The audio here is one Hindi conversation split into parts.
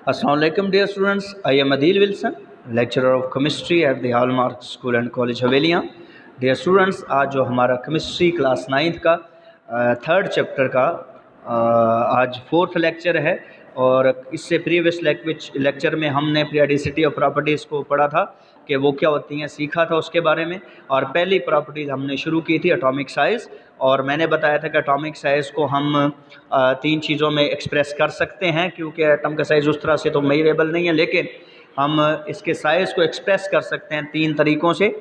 Assalamu alaikum dear students, I am Adil Wilson, lecturer of chemistry at the Hallmark School and College हवेलियाँ। Dear students, आज जो हमारा chemistry क्लास 9th का थर्ड चैप्टर का आज फोर्थ लेक्चर है और इससे प्रीवियस लेक्चर में हमने पीरियडिसिटी ऑफ प्रॉपर्टीज़ को पढ़ा था कि वो क्या होती हैं, सीखा था उसके बारे में। और पहली प्रॉपर्टीज़ हमने शुरू की थी एटॉमिक साइज़, और मैंने बताया था कि एटॉमिक साइज़ को हम तीन चीज़ों में एक्सप्रेस कर सकते हैं, क्योंकि एटम का साइज़ उस तरह से तो मेजरेबल नहीं है, लेकिन हम इसके साइज़ को एक्सप्रेस कर सकते हैं तीन तरीक़ों से।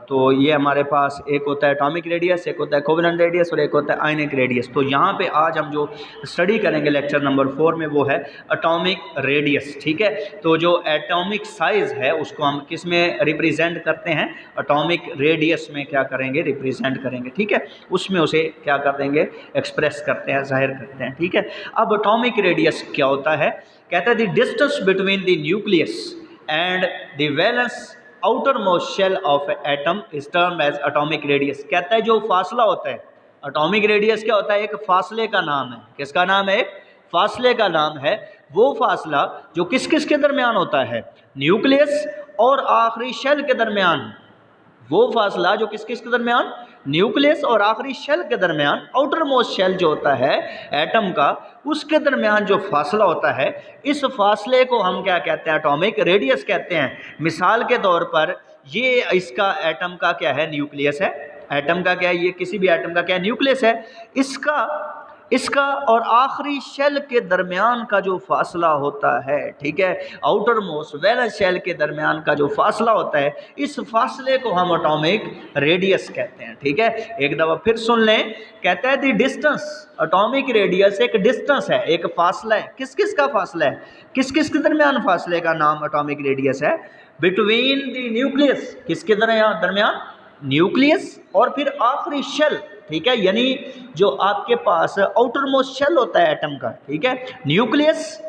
तो ये हमारे पास एक होता है एटॉमिक रेडियस, एक होता है कोवेलेंट रेडियस और एक होता है आयनिक रेडियस। तो यहाँ पे आज हम जो स्टडी करेंगे लेक्चर नंबर 4 में वो है एटॉमिक रेडियस। ठीक है, तो जो एटॉमिक साइज़ है उसको हम किस में रिप्रेजेंट करते हैं, एटॉमिक रेडियस में क्या करेंगे, रिप्रेजेंट करेंगे। ठीक है, उसमें उसे क्या कर देंगे, एक्सप्रेस करते हैं, जाहिर करते हैं। ठीक है, अब एटॉमिक रेडियस क्या होता है, कहता है the distance between the nucleus and the valence outermost shell of atom is termed as atomic radius. कहता है जो फासला होता है, एटॉमिक रेडियस क्या होता है, एक फासले का नाम है। किसका नाम है, एक फासले का नाम है। वो फासला जो किस किस के दरमियान होता है, न्यूक्लियस और आखिरी शेल के दरमियान। वो फासला जो किस किस के दरमियान, न्यूक्लियस और आखिरी शेल के दरमियान, आउटर मोस्ट शेल जो होता है एटम का, उसके दरमियान जो फासला होता है, इस फासले को हम क्या कहते हैं, एटॉमिक रेडियस कहते हैं। मिसाल के तौर पर ये इसका एटम का क्या है, न्यूक्लियस है। एटम का क्या है, ये किसी भी एटम का क्या है, न्यूक्लियस है। इसका और आखिरी शेल के दरमियान का जो फासला होता है, ठीक है, आउटर मोस्ट वैलेंस शेल के दरमियान का जो फासला होता है, इस फासले को हम एटॉमिक रेडियस कहते हैं। ठीक है, एक दफ़ा फिर सुन लें, कहता है द डिस्टेंस, एटॉमिक रेडियस एक डिस्टेंस है, एक फासला है। किस किस का फासला है, किस किस के दरमियान फासले का नाम एटॉमिक रेडियस है। बिटवीन द न्यूक्लियस, किसके दरमियान, न्यूक्लियस और फिर आखिरी शेल। ठीक है, यानी जो आपके पास आउटर मोस्ट शेल होता है एटम का, ठीक है, न्यूक्लियस,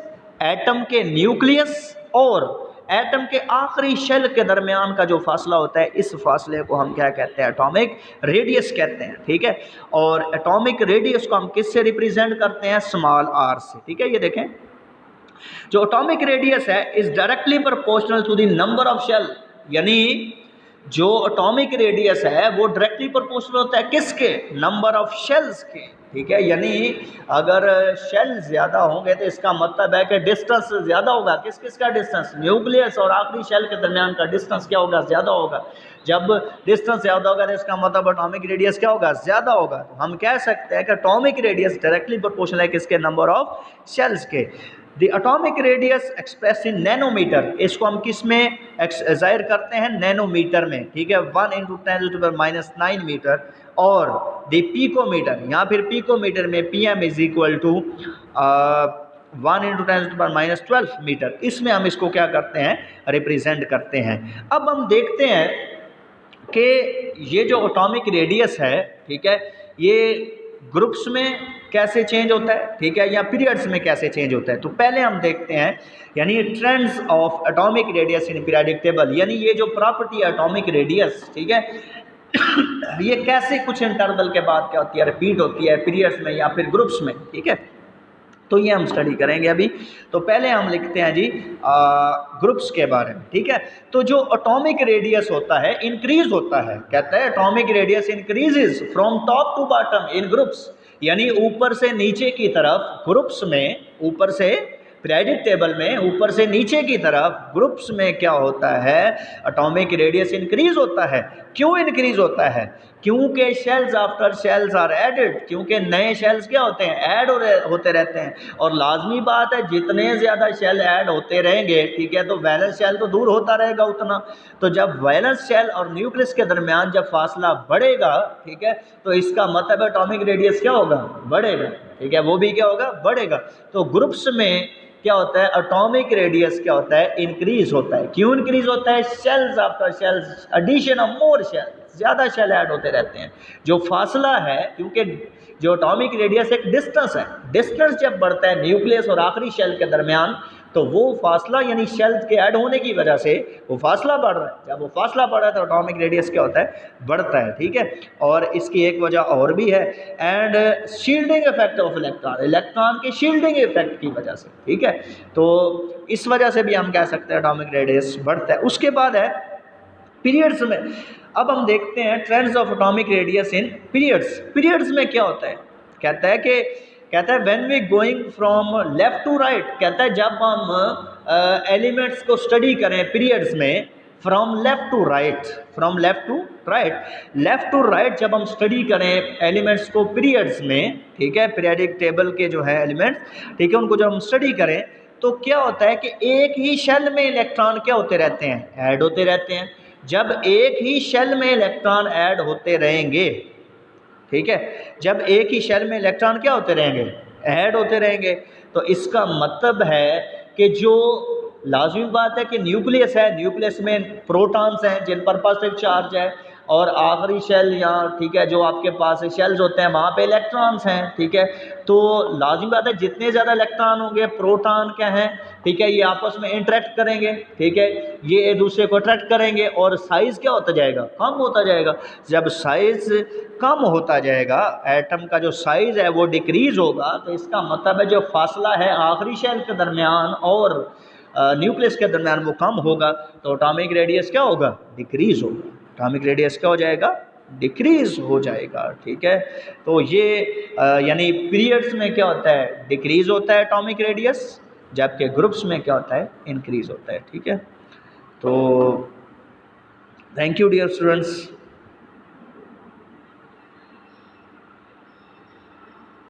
एटम के न्यूक्लियस और एटम के आखिरी शेल के दरमियान का जो फासला होता है, इस फासले को हम क्या कहते हैं, एटॉमिक रेडियस कहते हैं। ठीक है, और एटॉमिक रेडियस को हम किससे रिप्रेजेंट करते हैं, स्मॉल आर से। ठीक है, ये देखें, जो एटॉमिक रेडियस है is directly proportional to the number of shell, यानी जो एटॉमिक रेडियस है वो डायरेक्टली प्रोपोर्शनल होता है किसके, नंबर ऑफ शेल्स के। ठीक है, यानी अगर शेल ज़्यादा होंगे तो इसका मतलब है कि डिस्टेंस ज़्यादा होगा। किस किस का डिस्टेंस, न्यूक्लियस और आखिरी शेल के दरमियान का डिस्टेंस क्या होगा, ज़्यादा होगा। जब डिस्टेंस ज़्यादा होगा तो इसका मतलब एटॉमिक रेडियस क्या होगा, ज़्यादा होगा। तो हम कह सकते हैं कि एटॉमिक रेडियस डायरेक्टली प्रोपोर्शनल है किसके, नंबर ऑफ शेल्स के। The atomic radius express in nanometre, इसको हम किस में जाहिर करते हैं, नैनोमीटर में। ठीक है, 1 × 10⁻⁹ मीटर। और द पिकोमीटर, यहाँ फिर पिकोमीटर में pm is equal to 1 × 10⁻12 metre, इसमें हम इसको क्या करते हैं, रिप्रेजेंट करते हैं। अब हम देखते हैं कि ये जो एटॉमिक रेडियस है, ठीक है, ये ग्रुप्स में कैसे चेंज होता है, ठीक है, या पीरियड्स में कैसे चेंज होता है। तो पहले हम देखते हैं, यानी trends of atomic radius in periodic table, यानी ये जो प्रॉपर्टी है एटॉमिक रेडियस, ठीक है, ये कैसे कुछ इंटरवल के बाद क्या होती है, रिपीट होती है पीरियड्स में या फिर ग्रुप्स में। ठीक है, तो ये हम स्टडी करेंगे अभी। तो पहले हम लिखते हैं जी ग्रुप्स के बारे में। ठीक है, तो जो एटॉमिक रेडियस होता है इंक्रीज होता है, कहता है atomic radius increases from top to bottom in groups, यानी ऊपर से नीचे की तरफ ग्रुप्स में, ऊपर से पीरियोडिक टेबल में ऊपर से नीचे की तरफ ग्रुप्स में क्या होता है, एटॉमिक रेडियस इंक्रीज होता है। क्यों इंक्रीज होता है, क्योंकि shells after shells are added, क्योंकि नए शेल्स क्या होते हैं, ऐड होते रहते हैं। और लाजमी बात है जितने ज़्यादा शेल ऐड होते रहेंगे, ठीक है, तो वैलेंस शेल तो दूर होता रहेगा उतना। तो जब वैलेंस शेल और न्यूक्लियस के दरमियान जब फासला बढ़ेगा, ठीक है, तो इसका मतलब एटॉमिक रेडियस क्या होगा, बढ़ेगा। ठीक है, वो भी क्या होगा, बढ़ेगा। तो ग्रुप्स में क्या होता है, एटॉमिक रेडियस क्या होता है, इंक्रीज होता है। क्यों इंक्रीज होता है, shells after shells, addition of more shells, ज़्यादा शेल ऐड होते रहते हैं। जो फासला है, क्योंकि जो एटॉमिक रेडियस एक डिस्टेंस है, डिस्टेंस जब बढ़ता है न्यूक्लियस और आखिरी शेल के दरमियान, तो वो फासला यानी शेल्स के ऐड होने की वजह से वो फासला बढ़ रहा है। जब वो फासला बढ़ रहा है तो एटॉमिक रेडियस क्या होता है, बढ़ता है, ठीक है। और इसकी एक वजह और भी है, and shielding effect of electron, electron के शील्डिंग इफेक्ट की वजह से, ठीक है। तो इस वजह से भी हम कह सकते हैं एटॉमिक रेडियस बढ़ता है। उसके बाद है पीरियड्स में। अब हम देखते हैं trends of atomic radius in periods. Periods में क्या होता है, कहता है when we going from left to right, कहता है जब हम एलिमेंट्स को स्टडी करें पीरियड्स में, from left to right, from left to right, left to right जब हम स्टडी करें एलिमेंट्स को पीरियड्स में, ठीक है, पीरियडिक टेबल के जो है एलिमेंट्स, ठीक है, उनको जब हम स्टडी करें तो क्या होता है कि एक ही शेल में इलेक्ट्रॉन क्या होते रहते हैं, ऐड होते रहते हैं। जब एक ही शेल में इलेक्ट्रॉन ऐड होते रहेंगे, ठीक है, जब एक ही शेल में इलेक्ट्रॉन क्या होते रहेंगे, ऐड होते रहेंगे, तो इसका मतलब है कि जो लाजमी बात है कि न्यूक्लियस है, न्यूक्लियस में प्रोटॉन्स हैं जिन पर पॉजिटिव चार्ज है, और आखिरी शेल या, ठीक है, जो आपके पास शेल्स होते हैं वहाँ पे इलेक्ट्रॉन्स हैं, ठीक है। तो लाजमी बात है जितने ज़्यादा इलेक्ट्रॉन होंगे, प्रोटॉन क्या हैं, ठीक है, ये आपस में इंटरेक्ट करेंगे, ठीक है, ये एक दूसरे को अट्रैक्ट करेंगे और साइज़ क्या होता जाएगा, कम होता जाएगा। जब साइज़ कम होता जाएगा, एटम का जो साइज़ है वो डिक्रीज़ होगा, तो इसका मतलब है जो फासला है आखिरी शेल के दरमियान और न्यूक्लियस के दरमियान वो कम होगा, तो एटॉमिक रेडियस क्या होगा, डिक्रीज़ होगा। एटॉमिक रेडियस क्या हो जाएगा, डिक्रीज़ हो जाएगा, ठीक है। तो ये यानी पीरियड्स में क्या होता है, डिक्रीज़ होता है एटॉमिक रेडियस, जबकि ग्रुप्स में क्या होता है, इंक्रीज़ होता है, ठीक है। तो थैंक यू डियर स्टूडेंट्स।